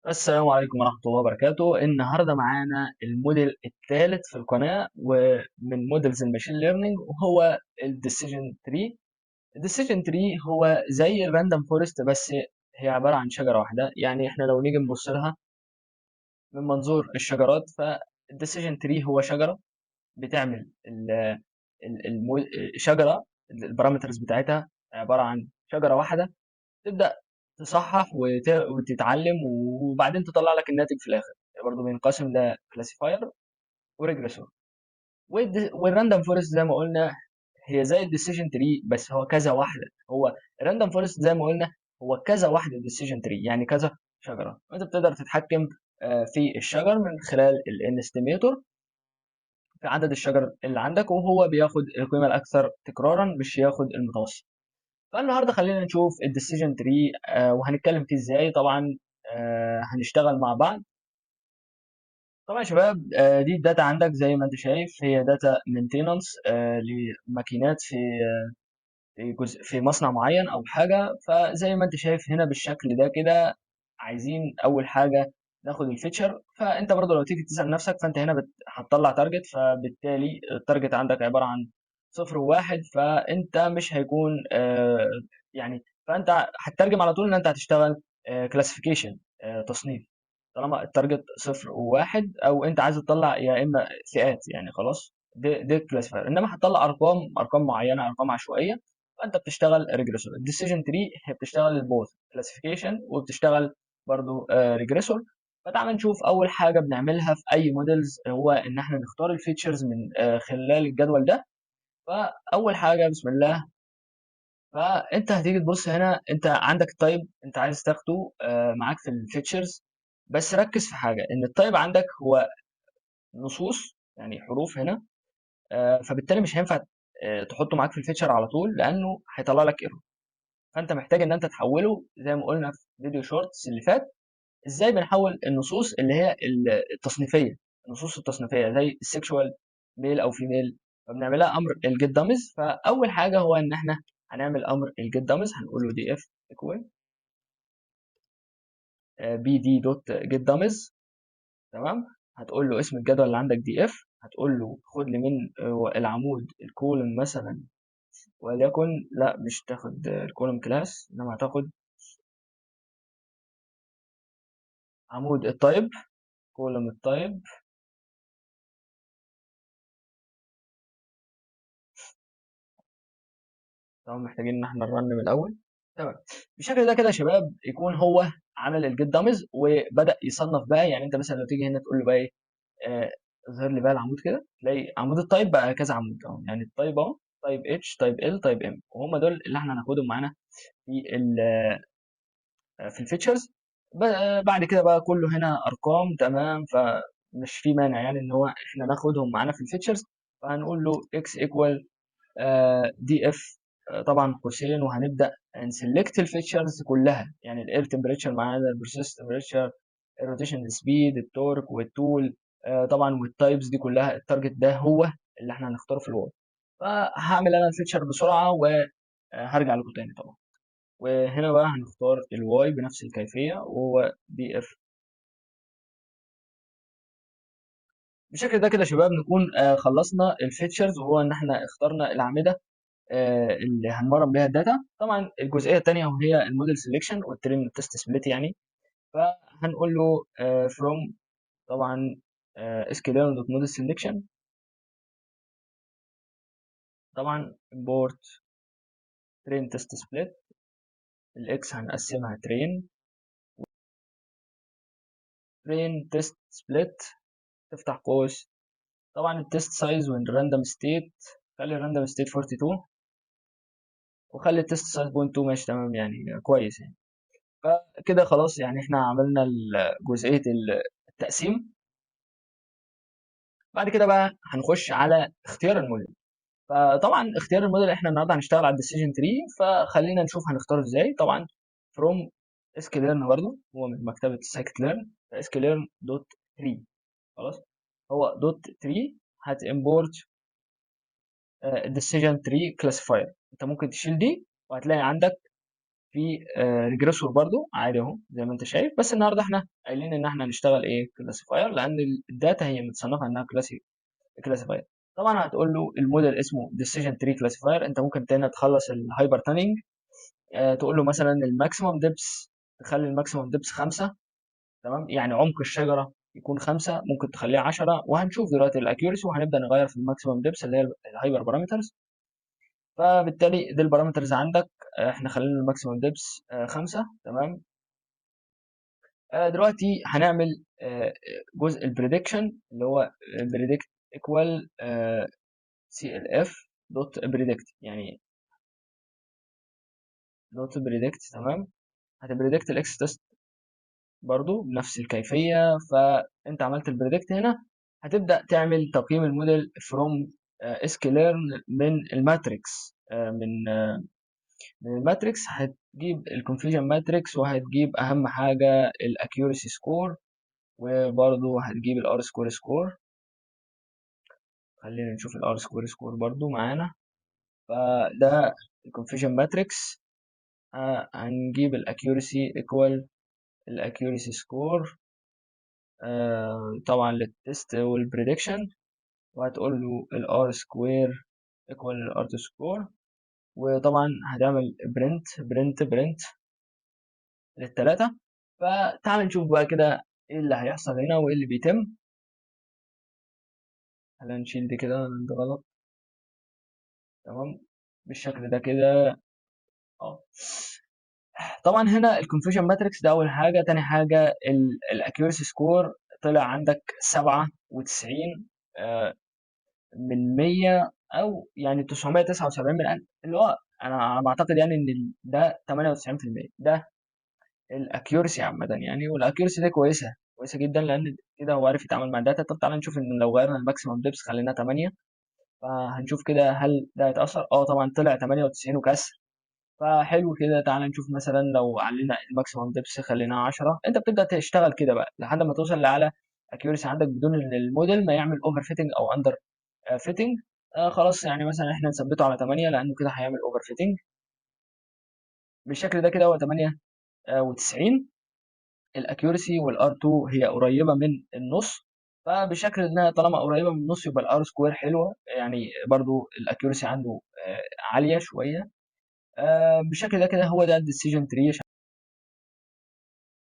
السلام عليكم ورحمة الله وبركاته. النهاردة معانا الموديل الثالث في القناة ومن موديلز الماشين ليرنينج، وهو الديسيجن تري. الديسيجن تري هو زي الراندوم فورست، بس هي عبارة عن شجرة واحدة. يعني احنا لو نيجي نبص لها من منظور الشجرات، فالديسيجن تري هو شجرة بتعمل شجرة البارامترز بتاعتها عبارة عن شجرة واحدة، تبدأ تصحح وتتعلم وبعدين تطلع لك الناتج في الاخر. برضه بينقسم لكلاسيفاير وريجريسور. والراندوم فورست زي ما قلنا هي زي الديسيجن تري، بس هو كذا واحده. هو الراندوم فورست زي ما قلنا هو كذا واحده ديسيجن تري، يعني كذا شجره. انت بتقدر تتحكم في الشجر من خلال الانستيميتور في عدد الشجر اللي عندك، وهو بياخد القيمه الاكثر تكرارا، مش ياخد المتوسط. فالنهارده خلينا نشوف الديسيجن تري وهنتكلم فيه ازاي. طبعا هنشتغل مع بعض. طبعا يا شباب، دي الداتا عندك زي ما انت شايف، هي داتا مينتيننس لماكينات في جزء في مصنع معين او حاجه. فزي ما انت شايف هنا بالشكل ده كده، عايزين اول حاجه ناخد الفيتشر. فانت برضو لو تيجي تسال نفسك، فانت هنا هتطلع تارجت، فبالتالي التارجت عندك عباره عن صفر وواحد. فانت مش هيكون يعني فانت هتترجم على طول ان انت هتشتغل كلاسيفيكيشن، تصنيف، طالما التارجت صفر وواحد، او انت عايز تطلع يا اما فئات. يعني خلاص دي كلاسيفاير. انما هتطلع ارقام معينه، ارقام عشوائيه، فانت بتشتغل ريجريسور. الديسيجن تري هي بتشتغل البوث كلاسيفيكيشن وبتشتغل برضو ريجريسور. فتعال نشوف اول حاجه بنعملها في اي موديلز، هو ان احنا نختار الفيتشرز من خلال الجدول ده. فاول حاجه بسم الله، فانت هتيجي تبص هنا، انت عندك التايب انت عايز تاخده معاك في الفيتشرز. بس ركز في حاجه، ان التايب عندك هو نصوص، يعني حروف هنا. فبالتالي مش هينفع تحطه معاك في الفيتشر على طول، لانه هيطلع لك ايرور. فانت محتاج ان انت تحوله زي ما قلنا في فيديو شورتس اللي فات، ازاي بنحول النصوص اللي هي التصنيفيه. النصوص التصنيفيه زي السكشوال، ميل او فيميل، فبنعملها امر الجيت دامز. فاول حاجه هو ان احنا هنعمل امر الجيت دامز، هنقول له دي اف ايكوال بي دي دوت جيت دامز. تمام. هتقول له اسم الجدول اللي عندك دي اف، هتقول له خد لي من العمود الكولوم مثلا، وليكن لا مش تاخد الكولوم كلاس، انما هتاخد عمود التايب، كولوم التايب. طبعا محتاجين ان احنا نرن من الاول. تمام. بالشكل ده كده يا شباب، يكون هو عمل الجيت دامز وبدا يصنف بقى. يعني انت مثلا لو تيجي هنا تقول له بقى ايه، آه، اظهر لي بقى العمود كده، تلاقي عمود التايب بقى كذا عمود اهو. يعني التايب اهو، تايب اتش، تايب ال، تايب ام، وهم دول اللي احنا هناخدهم معانا في في الفيتشرز. بعد كده بقى كله هنا ارقام. تمام. فمش في مانع يعني ان هو احنا ناخدهم معانا في الفيتشرز. فهنقول له اكس ايكوال دي اف، طبعا قوسين، وهنبدا نسلكت الفيتشرز كلها. يعني الاير تمبريتشر معانا، البروسيس تمبريتشر، الروتيشن سبيد، التورك والتول، طبعا والتايبس دي كلها. التارجت ده هو اللي احنا هنختاره في الوورد. فهعمل انا الفيتشر بسرعه وهرجع لكم تاني طبعا. وهنا بقى هنختار الواي بنفس الكيفيه، وهو دي اف. بالشكل ده كده يا شباب نكون خلصنا الفيتشرز، وهو ان احنا اخترنا الاعمده اللي هنمرن بيها الداتا. طبعا الجزئيه الثانيه وهي الموديل سيلكشن والترين تيست سبليت يعني. فهنقول له from، طبعا sklearn دوت موديل سيلكشن، طبعا import train test split. الاكس هنقسمها train test split، تفتح قوس. طبعا التست سايز والراندوم ستيت، خلي الراندوم ستيت 42، وخلي التست سايز 0.2. ماشي تمام، يعني كويس يعني. فكده خلاص، يعني احنا عملنا جزئيه التقسيم. بعد كده بقى هنخش على اختيار الموديل. فطبعا اختيار الموديل احنا النهارده هنشتغل على الديسيجن تري، فخلينا نشوف هنختاره ازاي. طبعا فروم اسكليرن، برضه هو من مكتبه سايكت ليرن، اسكليرن دوت تري. خلاص، هو دوت تري. هتimporت الديسيجن تري كلاسيفاير. انت ممكن تشيل دي، وهتلاقي عندك في ريجريسور برضو عادي اهو زي ما انت شايف. بس النهارده احنا قايلين ان احنا هنشتغل ايه كلاسيفاير، لان الداتا هي متصنفه انها كلاسيفاير. طبعا هتقول له الموديل اسمه ديسيجن تري كلاسيفاير. انت ممكن تاني تخلص الهايبر تانينج، تقول له مثلا الماكسيمم ديبس، تخلي الماكسيمم ديبس 5، تمام، يعني عمق الشجره يكون 5، ممكن تخليه 10. وهنشوف دلوقتي الاكيورسي وهنبدا نغير في الماكسيمم ديبس اللي هي الهايبر بارامترز. فبالتالي دي البارامترز عندك. احنا خلينا الماكسيمم ديبس 5، تمام. دلوقتي هنعمل جزء البريدكشن اللي هو بريدكت ايكوال سي ال اف دوت بريدكت، يعني دوت بريدكت، تمام. هتبريدكت الاكس تيست برضو بنفس الكيفيه. فانت عملت البريدكت هنا، هتبدا تعمل تقييم الموديل فروم اسكيليرن من الماتريكس. من الماتريكس هتجيب الكونفيوجن ماتريكس، وهتجيب اهم حاجه الاكيورسي سكور، وبرضو هتجيب الار سكور سكور. خلينا نشوف الار سكور سكور برضو معانا. فده الكونفيوجن ماتريكس. هنجيب الاكيورسي ايكوال الاكيورسي سكور طبعا للتست والبريدكشن. وهتقول له الار سكوير ايكوال الار سكور. وطبعا هتعمل برنت للثلاثه. فتعال نشوف بقى كده ايه اللي هيحصل هنا وايه اللي بيتم. خلينا نشيل دي كده، ده غلط، تمام، بالشكل ده كده. اه طبعا هنا الكونفيوجن ماتريكس ده اول حاجه. تاني حاجه الاكيورسي سكور طلع عندك 97 من 100، او يعني 979 من 1000، اللي هو انا بعتقد يعني ان ده 98%. ده الاكيورسي عامه يعني. والاكيورسي دي كويسه كويسه جدا، لان كده هو عارف يتعامل مع الداتا. طب تعالى نشوف ان لو غيرنا الماكسيمم ديبس خلينا 8، فهنشوف كده هل ده هيتاثر. طبعا طلع 98 وكسر، فحلو كده. تعالى نشوف مثلا لو علينا الماكسيمم ديبس خليناها 10. انت بتبدا تشتغل كده بقى لحد ما توصل لاعلى اكيورسي عندك، بدون ان الموديل ما يعمل اوفر فيتنج او اندر فيتنج. خلاص يعني مثلا احنا نثبته على 8 لانه كده هيعمل اوفر فيتنج. بالشكل ده كده هو 98 الاكيورسي، والار 2 هي قريبه من النص. فبشكل انها طالما قريبه من النص يبقى الار سكوير حلوه، يعني برضو الاكيورسي عنده عاليه شويه. بالشكل ده كده هو ده الديسيجن تري.